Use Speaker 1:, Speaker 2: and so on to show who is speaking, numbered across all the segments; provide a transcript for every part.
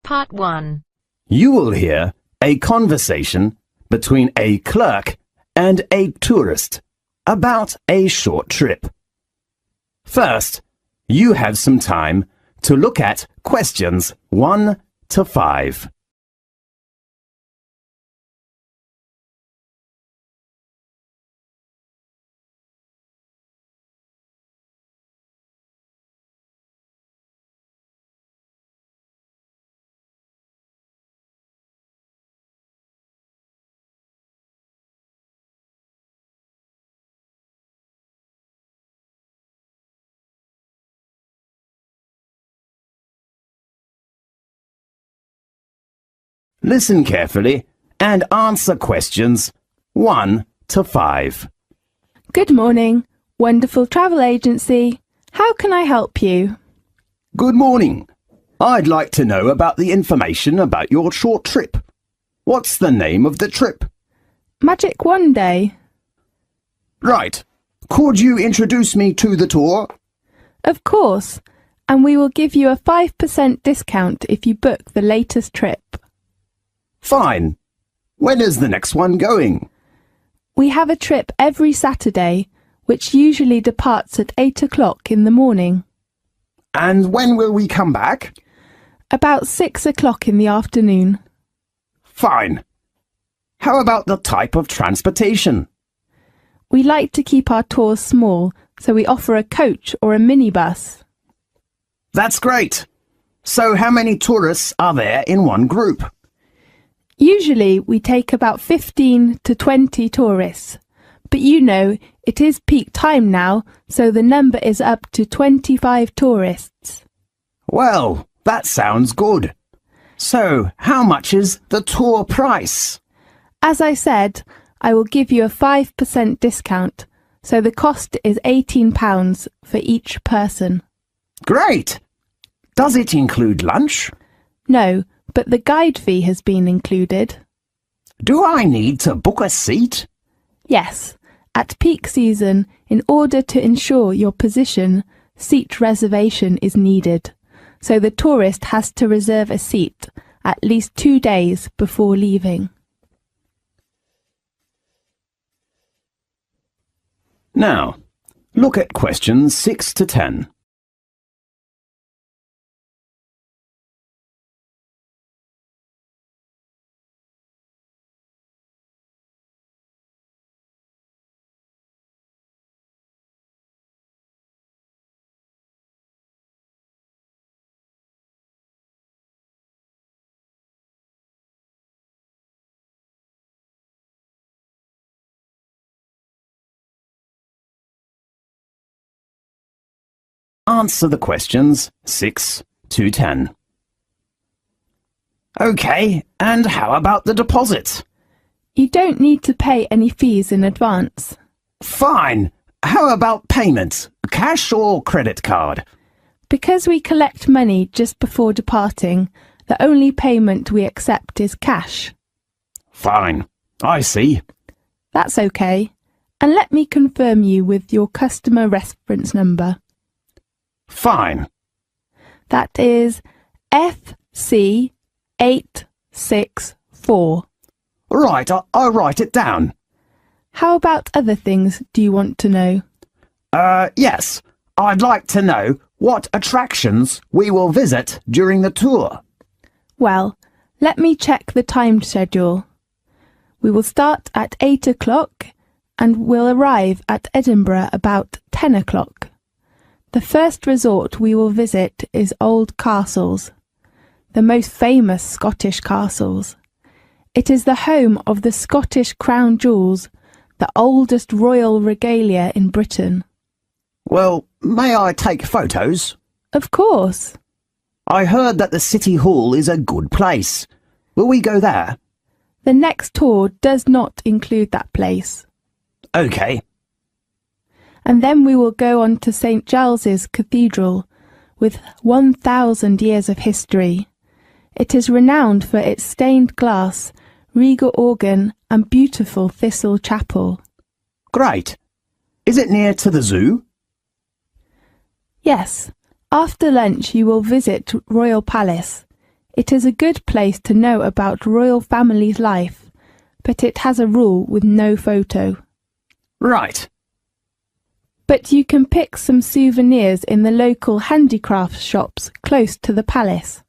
Speaker 1: Part 1.
Speaker 2: You will hear a conversation between a clerk and a tourist about a short trip. First, you have some time to look at questions 1 to 5. Listen carefully and answer questions 1 to 5.
Speaker 3: Good morning, wonderful travel agency. How can I help you?
Speaker 2: Good morning. I'd like to know about the information about your short trip. What's the name of the trip?
Speaker 3: Magic One Day.
Speaker 2: Right. Could you introduce me to the tour?
Speaker 3: Of course, and we will give you a 5% discount if you book the latest trip.
Speaker 2: Fine. When is the next one going?
Speaker 3: We have a trip every Saturday, which usually departs at 8 o'clock in the morning.
Speaker 2: And when will we come back?
Speaker 3: About 6 o'clock in the afternoon.
Speaker 2: Fine. How about the type of transportation?
Speaker 3: We like to keep our tours small, so we offer a coach or a minibus.
Speaker 2: That's great. So how many tourists are there in one group?
Speaker 3: Usually we take about 15 to 20 tourists, but you know, it is peak time now, so the number is up to 25 tourists.
Speaker 2: Well, that sounds good. So, how much is the tour price?
Speaker 3: As I said, I will give you a 5% discount, so the cost is £18 for each person.
Speaker 2: Great! Does it include lunch?
Speaker 3: No, but the guide fee has been included.
Speaker 2: Do I need to book a seat?
Speaker 3: Yes, at peak season, in order to ensure your position, seat reservation is needed. So the tourist has to reserve a seat at least 2 days before leaving.
Speaker 2: Now, look at questions 6 to 10. Answer the questions 6 to 10. OK, and how about the deposit?
Speaker 3: You don't need to pay any fees in advance.
Speaker 2: Fine. How about payment? Cash or credit card?
Speaker 3: Because we collect money just before departing, the only payment we accept is cash.
Speaker 2: Fine. I see.
Speaker 3: That's okay. And let me confirm you with your customer reference number.
Speaker 2: Fine.
Speaker 3: That is FC864.
Speaker 2: Right, I'll write it down.
Speaker 3: How about other things do you want to know?
Speaker 2: Yes. I'd like to know what attractions we will visit during the tour.
Speaker 3: Well, let me check the time schedule. We will start at 8 o'clock and will arrive at Edinburgh about 10 o'clock. The first resort we will visit is Old Castles, the most famous Scottish castles. It is the home of the Scottish crown jewels, the oldest royal regalia in Britain.
Speaker 2: Well, may I take photos?
Speaker 3: Of course.
Speaker 2: I heard that the City Hall is a good place. Will we go there?
Speaker 3: The next tour does not include that place.
Speaker 2: OK.
Speaker 3: And then we will go on to St. Giles's Cathedral, with 1,000 years of history. It is renowned for its stained glass, regal organ and beautiful thistle chapel.
Speaker 2: Great. Is it near to the zoo?
Speaker 3: Yes. After lunch you will visit Royal Palace. It is a good place to know about royal family's life, but it has a rule with no photo.
Speaker 2: Right.
Speaker 3: But you can pick some souvenirs in the local handicraft shops close to the palace.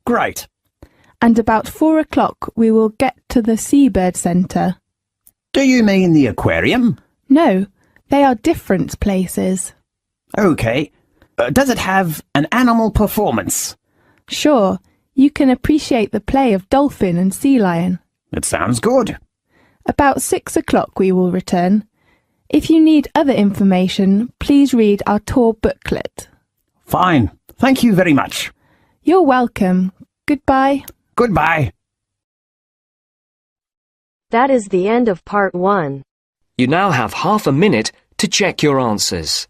Speaker 2: Great.
Speaker 3: And about 4 o'clock we will get to the Seabird Centre.
Speaker 2: Do you mean the aquarium?
Speaker 3: No, they are different places.
Speaker 2: OK. Does it have an animal performance?
Speaker 3: Sure, you can appreciate the play of dolphin and sea lion.
Speaker 2: It sounds good.
Speaker 3: About 6 o'clock we will return. If you need other information, please read our tour booklet.
Speaker 2: Fine. Thank you very much.
Speaker 3: You're welcome. Goodbye.
Speaker 2: Goodbye.
Speaker 1: That is the end of part 1.
Speaker 4: You now have half a minute to check your answers.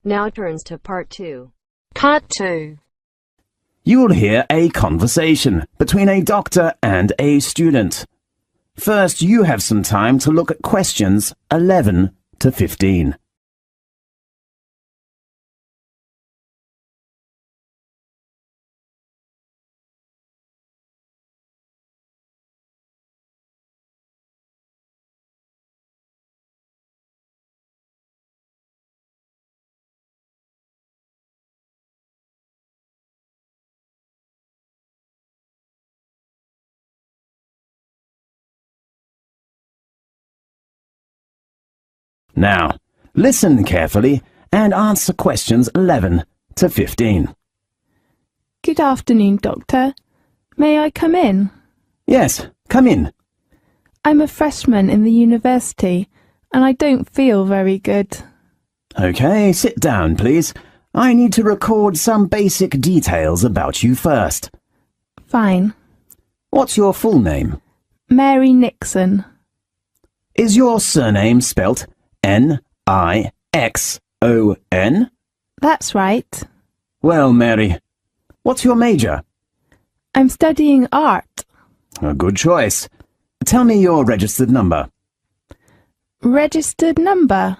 Speaker 1: Now turns to part 2.
Speaker 5: Part 2.
Speaker 2: You will hear a conversation between a doctor and a student. First, you have some time to look at questions 11 to 15. Now, listen carefully and answer questions 11 to 15.
Speaker 3: Good afternoon, Doctor. May I come in?
Speaker 2: Yes, come in.
Speaker 3: I'm a freshman in the university and I don't feel very good.
Speaker 2: OK, sit down, please. I need to record some basic details about you first.
Speaker 3: Fine.
Speaker 2: What's your full name?
Speaker 3: Mary Nixon.
Speaker 2: Is your surname spelt Nixon?
Speaker 3: That's right.
Speaker 2: Well, Mary, what's your major?
Speaker 3: I'm studying art.
Speaker 2: A good choice. Tell me your registered number.
Speaker 3: Registered number?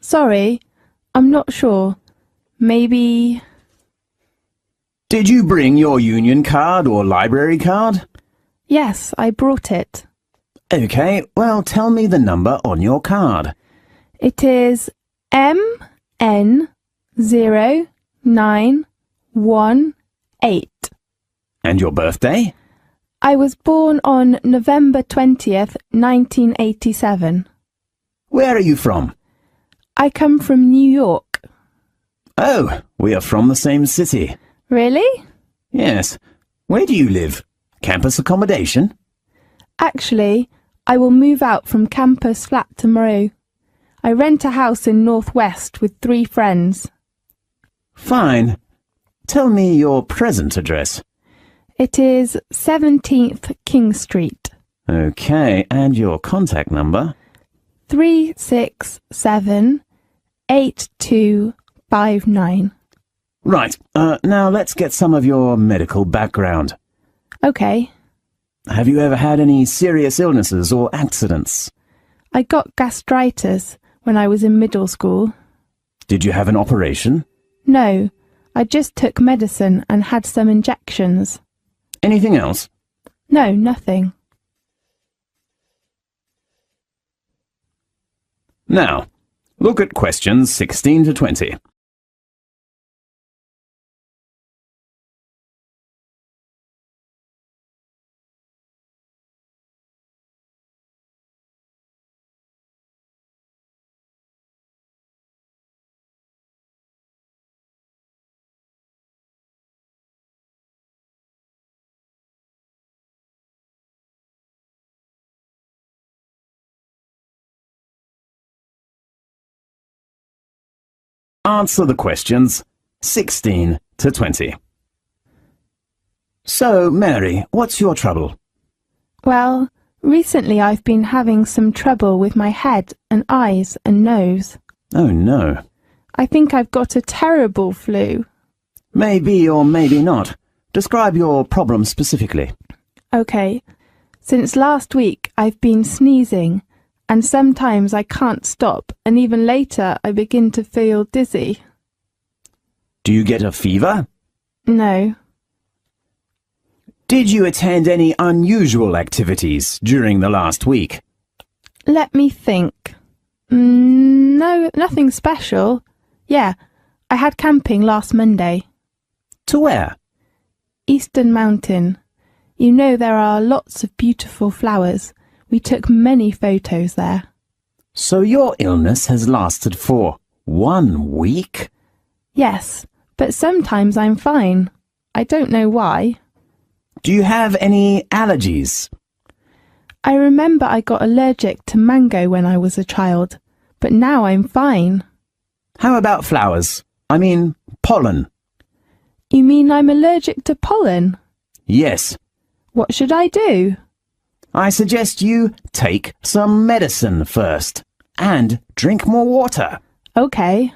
Speaker 3: Sorry, I'm not sure. Maybe...
Speaker 2: Did you bring your union card or library card?
Speaker 3: Yes, I brought it.
Speaker 2: OK, well, tell me the number on your card.
Speaker 3: It is MN0918.
Speaker 2: And your birthday?
Speaker 3: I was born on November 20th, 1987.
Speaker 2: Where are you from?
Speaker 3: I come from New York.
Speaker 2: Oh, we are from the same city.
Speaker 3: Really?
Speaker 2: Yes. Where do you live? Campus accommodation?
Speaker 3: Actually, I will move out from campus flat tomorrow. I rent a house in North West with 3 friends.
Speaker 2: Fine. Tell me your present address.
Speaker 3: It is 17th King Street.
Speaker 2: OK, and your contact number?
Speaker 3: 367-8259.
Speaker 2: Right, now let's get some of your medical background.
Speaker 3: OK.
Speaker 2: Have you ever had any serious illnesses or accidents?
Speaker 3: I got gastritis when I was in middle school.
Speaker 2: Did you have an operation?
Speaker 3: No, I just took medicine and had some injections.
Speaker 2: Anything else?
Speaker 3: No, nothing.
Speaker 2: Now, look at questions 16 to 20. Answer the questions 16 to 20. So, Mary, what's your trouble?
Speaker 3: Well, recently I've been having some trouble with my head and eyes and nose.
Speaker 2: Oh no.
Speaker 3: I think I've got a terrible flu.
Speaker 2: Maybe or maybe not. Describe your problem specifically.
Speaker 3: Okay, since last week I've been sneezing, and sometimes I can't stop, and even later I begin to feel dizzy.
Speaker 2: Do you get a fever?
Speaker 3: No.
Speaker 2: Did you attend any unusual activities during the last week?
Speaker 3: Let me think. No, nothing special. Yeah, I had camping last Monday.
Speaker 2: To where?
Speaker 3: Eastern Mountain. You know there are lots of beautiful flowers. We took many photos there.
Speaker 2: So your illness has lasted for 1 week?
Speaker 3: Yes, but sometimes I'm fine. I don't know why.
Speaker 2: Do you have any allergies?
Speaker 3: I remember I got allergic to mango when I was a child, but now I'm fine.
Speaker 2: How about flowers? I mean, pollen.
Speaker 3: You mean I'm allergic to pollen?
Speaker 2: Yes.
Speaker 3: What should I do?
Speaker 2: I suggest you take some medicine first and drink more water.
Speaker 3: Okay.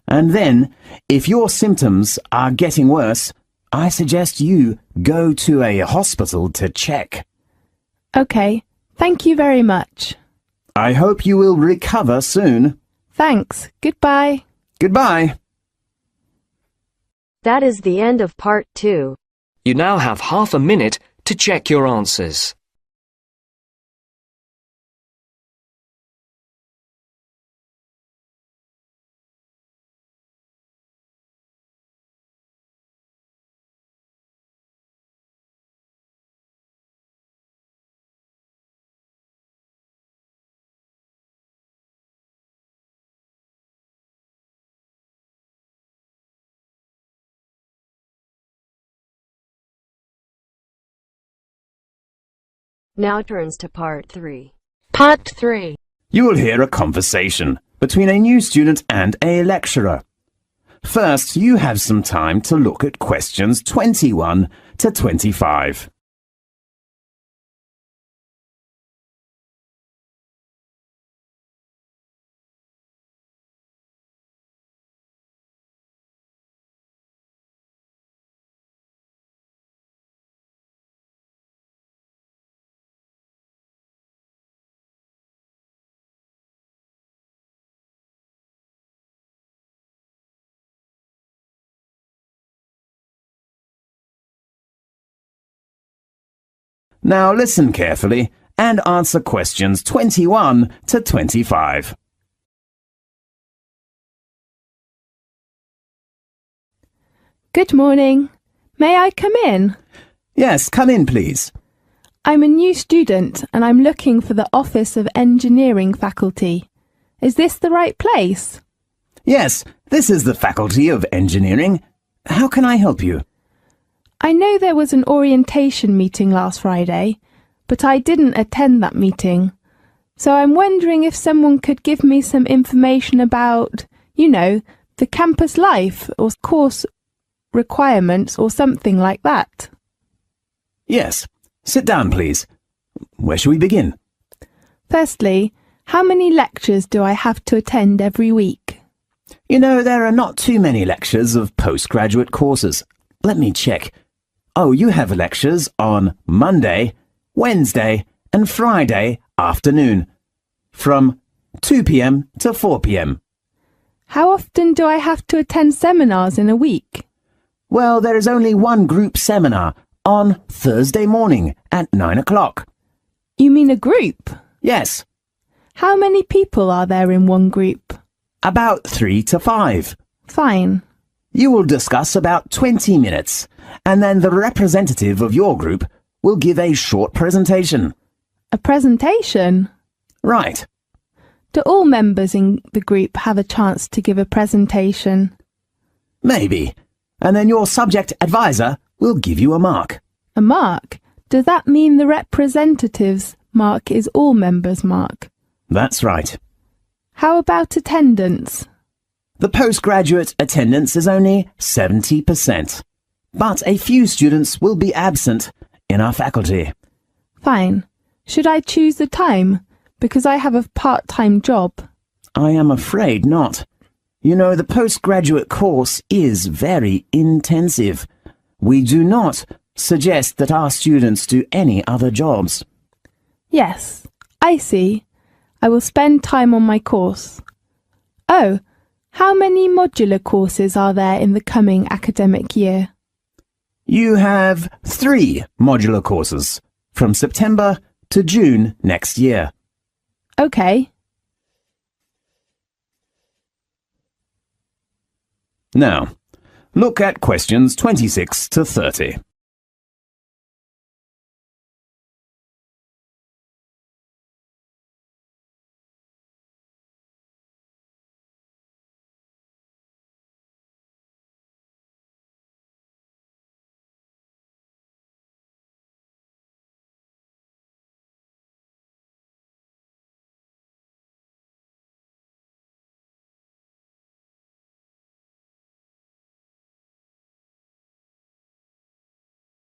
Speaker 2: And then, if your symptoms are getting worse, I suggest you go to a hospital to check.
Speaker 3: Okay, thank you very much.
Speaker 2: I hope you will recover soon.
Speaker 3: Thanks. Goodbye.
Speaker 2: Goodbye.
Speaker 1: That is the end of part 2.
Speaker 4: You now have half a minute to check your answers.
Speaker 1: Now turns to part 3.
Speaker 5: Part 3.
Speaker 2: You will hear a conversation between a new student and a lecturer. First, you have some time to look at questions 21 to 25. Now listen carefully and answer questions 21 to 25.
Speaker 3: Good morning. May I come in?
Speaker 2: Yes, come in, please.
Speaker 3: I'm a new student and I'm looking for the Office of Engineering faculty. Is this the right place?
Speaker 2: Yes, this is the Faculty of Engineering. How can I help you?
Speaker 3: I know there was an orientation meeting last Friday, but I didn't attend that meeting. So I'm wondering if someone could give me some information about, the campus life or course requirements or something like that.
Speaker 2: Yes. Sit down, please. Where shall we begin?
Speaker 3: Firstly, how many lectures do I have to attend every week?
Speaker 2: There are not too many lectures of postgraduate courses. Let me check. Oh, you have lectures on Monday, Wednesday, and Friday afternoon, from 2 p.m. to 4 p.m.
Speaker 3: How often do I have to attend seminars in a week?
Speaker 2: Well, there is only one group seminar on Thursday morning at 9 o'clock.
Speaker 3: You mean a group?
Speaker 2: Yes.
Speaker 3: How many people are there in one group?
Speaker 2: About 3 to 5.
Speaker 3: Fine.
Speaker 2: You will discuss about 20 minutes, and then the representative of your group will give a short presentation.
Speaker 3: A presentation?
Speaker 2: Right.
Speaker 3: Do all members in the group have a chance to give a presentation?
Speaker 2: Maybe. And then your subject advisor will give you a mark.
Speaker 3: A mark? Does that mean the representative's mark is all members' mark?
Speaker 2: That's right.
Speaker 3: How about attendance?
Speaker 2: The postgraduate attendance is only 70%, but a few students will be absent in our faculty.
Speaker 3: Fine. Should I choose the time? Because I have a part-time job.
Speaker 2: I am afraid not. You know, the postgraduate course is very intensive. We do not suggest that our students do any other jobs.
Speaker 3: Yes, I see. I will spend time on my course. Oh, how many modular courses are there in the coming academic year?
Speaker 2: You have 3 modular courses from September to June next year.
Speaker 3: Okay.
Speaker 2: Now, look at questions 26 to 30.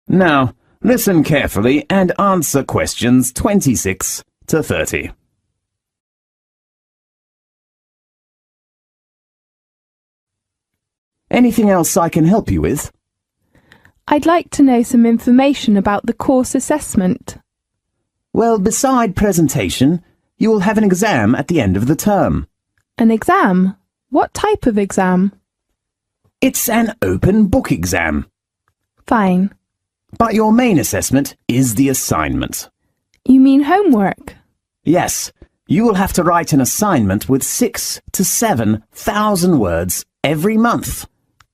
Speaker 2: Now, listen carefully and answer questions 26 to 30. Anything else I can help you with?
Speaker 3: I'd like to know some information about the course assessment.
Speaker 2: Well, beside presentation, you will have an exam at the end of the term.
Speaker 3: An exam? What type of exam?
Speaker 2: It's an open book exam.
Speaker 3: Fine.
Speaker 2: But your main assessment is the assignment.
Speaker 3: You mean homework?
Speaker 2: Yes, you will have to write an assignment with 6,000 to 7,000 words every month.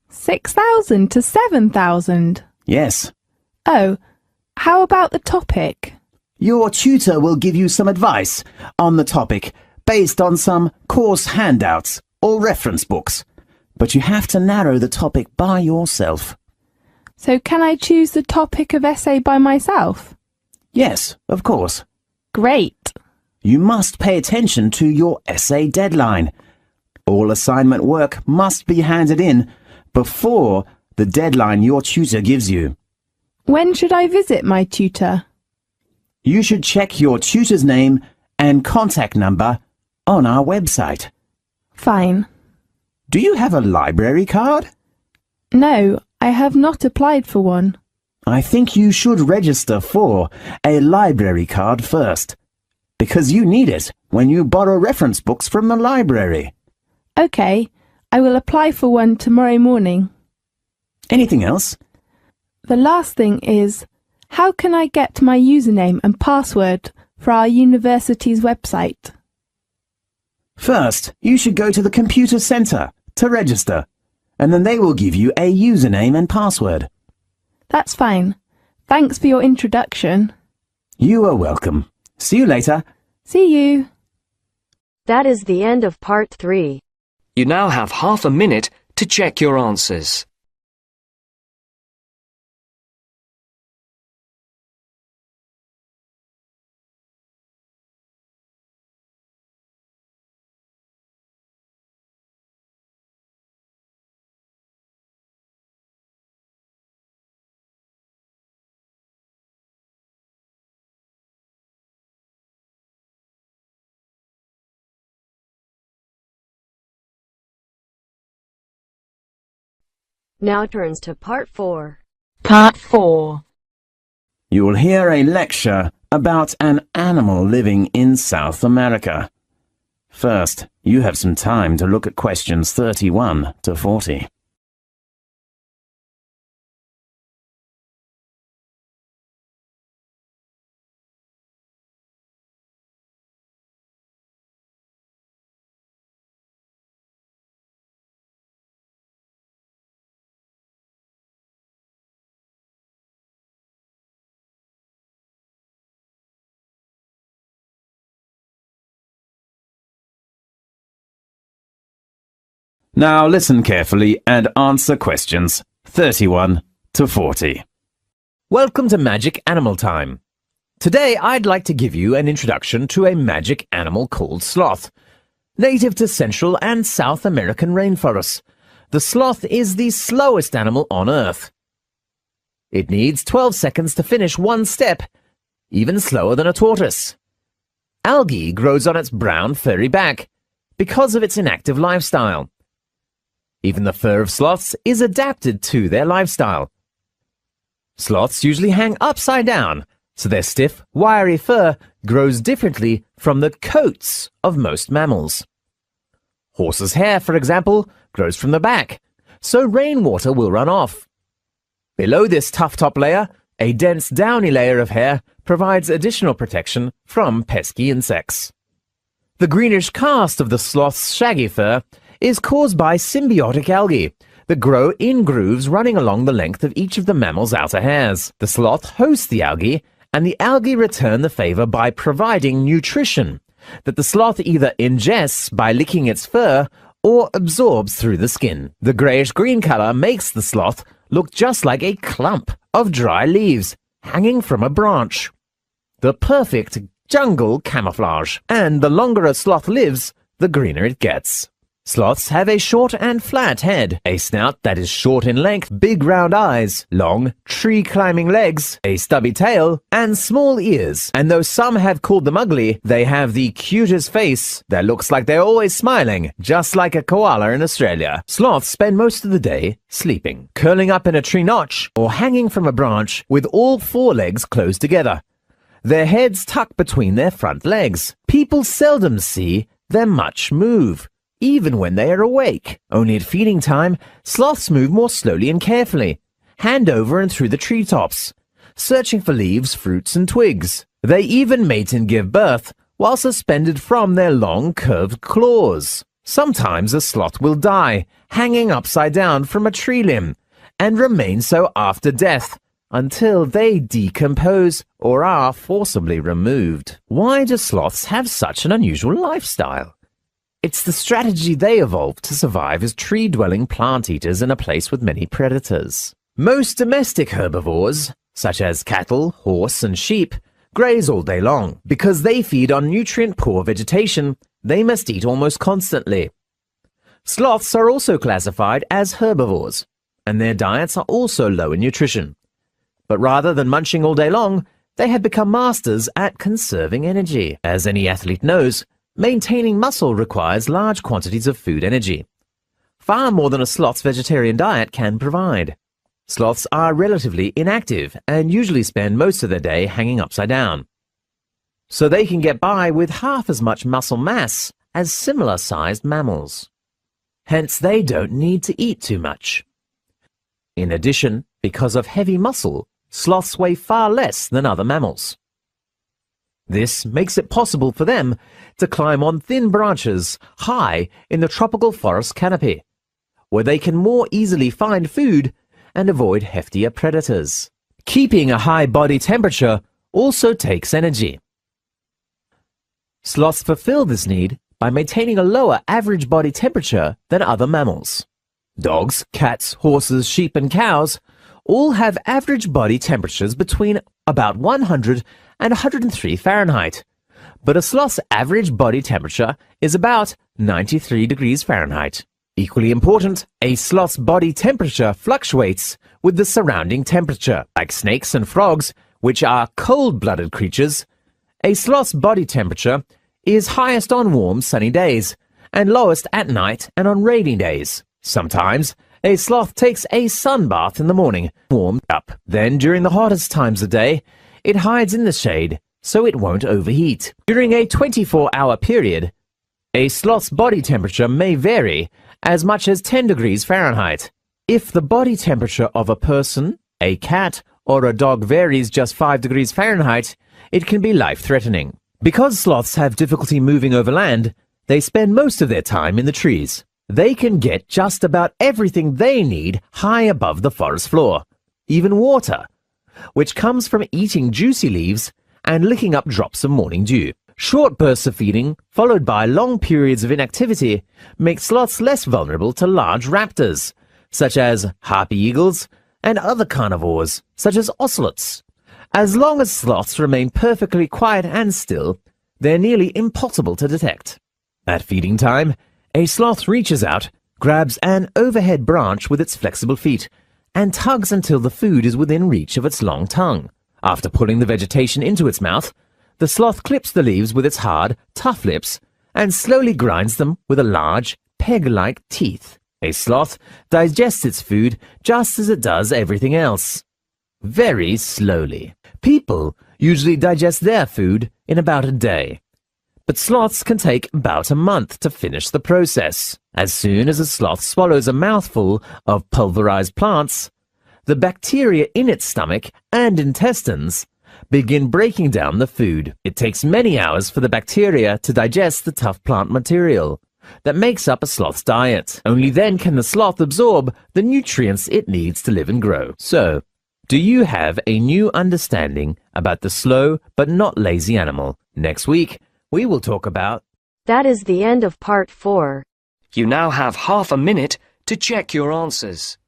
Speaker 3: 6,000 to 7,000?
Speaker 2: Yes.
Speaker 3: Oh, how about the topic?
Speaker 2: Your tutor will give you some advice on the topic based on some course handouts or reference books, but you have to narrow the topic by yourself.
Speaker 3: So can I choose the topic of essay by myself?
Speaker 2: Yes, of course.
Speaker 3: Great.
Speaker 2: You must pay attention to your essay deadline. All assignment work must be handed in before the deadline your tutor gives you.
Speaker 3: When should I visit my tutor?
Speaker 2: You should check your tutor's name and contact number on our website.
Speaker 3: Fine.
Speaker 2: Do you have a library card?
Speaker 3: No, I have not applied for one.
Speaker 2: I think you should register for a library card first, because you need it when you borrow reference books from the library.
Speaker 3: Okay, I will apply for one tomorrow morning.
Speaker 2: Anything else?
Speaker 3: The last thing is, how can I get my username and password for our university's website?
Speaker 2: First, you should go to the computer centre to register, and then they will give you a username and password.
Speaker 3: That's fine. Thanks for your introduction.
Speaker 2: You are welcome. See you later.
Speaker 3: See you.
Speaker 1: That is the end of part 3.
Speaker 4: You now have half a minute to check your answers.
Speaker 1: Now turns to part 4.
Speaker 5: Part 4.
Speaker 2: You will hear a lecture about an animal living in South America. First, you have some time to look at questions 31 to 40. Now listen carefully and answer questions 31 to 40.
Speaker 6: Welcome to Magic Animal Time. Today I'd like to give you an introduction to a magic animal called sloth. Native to Central and South American rainforests, the sloth is the slowest animal on Earth. It needs 12 seconds to finish one step even slower than a tortoise. Algae grows on its brown, furry back because of its inactive lifestyle. Even the fur of sloths is adapted to their lifestyle. Sloths usually hang upside down, so their stiff, wiry fur grows differently from the coats of most mammals. Horses' hair, for example, grows from the back, so rainwater will run off. Below this tough top layer, a dense downy layer of hair provides additional protection from pesky insects. The greenish cast of the sloth's shaggy fur is caused by symbiotic algae that grow in grooves running along the length of each of the mammal's outer hairs. The sloth hosts the algae, and the algae return the favor by providing nutrition that the sloth either ingests by licking its fur or absorbs through the skin. The grayish-green color makes the sloth look just like a clump of dry leaves hanging from a branch. The perfect jungle camouflage. And the longer a sloth lives, the greener it gets. Sloths have a short and flat head, a snout that is short in length, big round eyes, long tree-climbing legs, a stubby tail, and small ears. And though some have called them ugly, they have the cutest face that looks like they're always smiling, just like a koala in Australia. Sloths spend most of the day sleeping, curling up in a tree notch or hanging from a branch with all four legs closed together, their heads tucked between their front legs. People seldom see them much move, even when they are awake. Only at feeding time, sloths move more slowly and carefully, hand over and through the treetops, searching for leaves, fruits, and twigs. They even mate and give birth while suspended from their long, curved claws. Sometimes a sloth will die, hanging upside down from a tree limb, and remain so after death, until they decompose or are forcibly removed. Why do sloths have such an unusual lifestyle? It's the strategy they evolved to survive as tree-dwelling plant eaters in a place with many predators. Most domestic herbivores, such as cattle, horse, and sheep, graze all day long. Because they feed on nutrient-poor vegetation, they must eat almost constantly. Sloths are also classified as herbivores, and their diets are also low in nutrition. But rather than munching all day long, they have become masters at conserving energy. As any athlete knows, maintaining muscle requires large quantities of food energy, far more than a sloth's vegetarian diet can provide. Sloths are relatively inactive and usually spend most of their day hanging upside down, so they can get by with half as much muscle mass as similar-sized mammals. Hence, they don't need to eat too much. In addition, because of heavy muscle, sloths weigh far less than other mammals. This makes it possible for them to climb on thin branches high in the tropical forest canopy, where they can more easily find food and avoid heftier predators. Keeping a high body temperature also takes energy. Sloths fulfill this need by maintaining a lower average body temperature than other mammals. Dogs, cats, horses, sheep, and cows all have average body temperatures between about 100 and 103 Fahrenheit, but a sloth's average body temperature is about 93 degrees Fahrenheit. Equally important, a sloth's body temperature fluctuates with the surrounding temperature. Like snakes and frogs, which are cold-blooded creatures, a sloth's body temperature is highest on warm, sunny days and lowest at night and on rainy days. Sometimes, a sloth takes a sunbath in the morning, warmed up. Then, during the hottest times of day, it hides in the shade so it won't overheat. During a 24-hour period, a sloth's body temperature may vary as much as 10 degrees Fahrenheit. If the body temperature of a person, a cat, or a dog varies just 5 degrees Fahrenheit, it can be life-threatening. Because sloths have difficulty moving over land, they spend most of their time in the trees. They can get just about everything they need high above the forest floor, even water, which comes from eating juicy leaves and licking up drops of morning dew. Short bursts of feeding, followed by long periods of inactivity, make sloths less vulnerable to large raptors, such as harpy eagles and other carnivores, such as ocelots. As long as sloths remain perfectly quiet and still, they're nearly impossible to detect. At feeding time, a sloth reaches out, grabs an overhead branch with its flexible feet, and tugs until the food is within reach of its long tongue, After pulling the vegetation into its mouth, the sloth clips the leaves with its hard, tough lips and slowly grinds them with a large, peg-like teeth. A sloth digests its food just as it does everything else. Very slowly. People usually digest their food in about a day, but sloths can take about a month to finish the process. As soon as a sloth swallows a mouthful of pulverized plants, the bacteria in its stomach and intestines begin breaking down the food. It takes many hours for the bacteria to digest the tough plant material that makes up a sloth's diet. Only then can the sloth absorb the nutrients it needs to live and grow. So, do you have a new understanding about the slow but not lazy animal? Next week, we will talk about...
Speaker 1: That is the end of part 4.
Speaker 4: You now have half a minute to check your answers.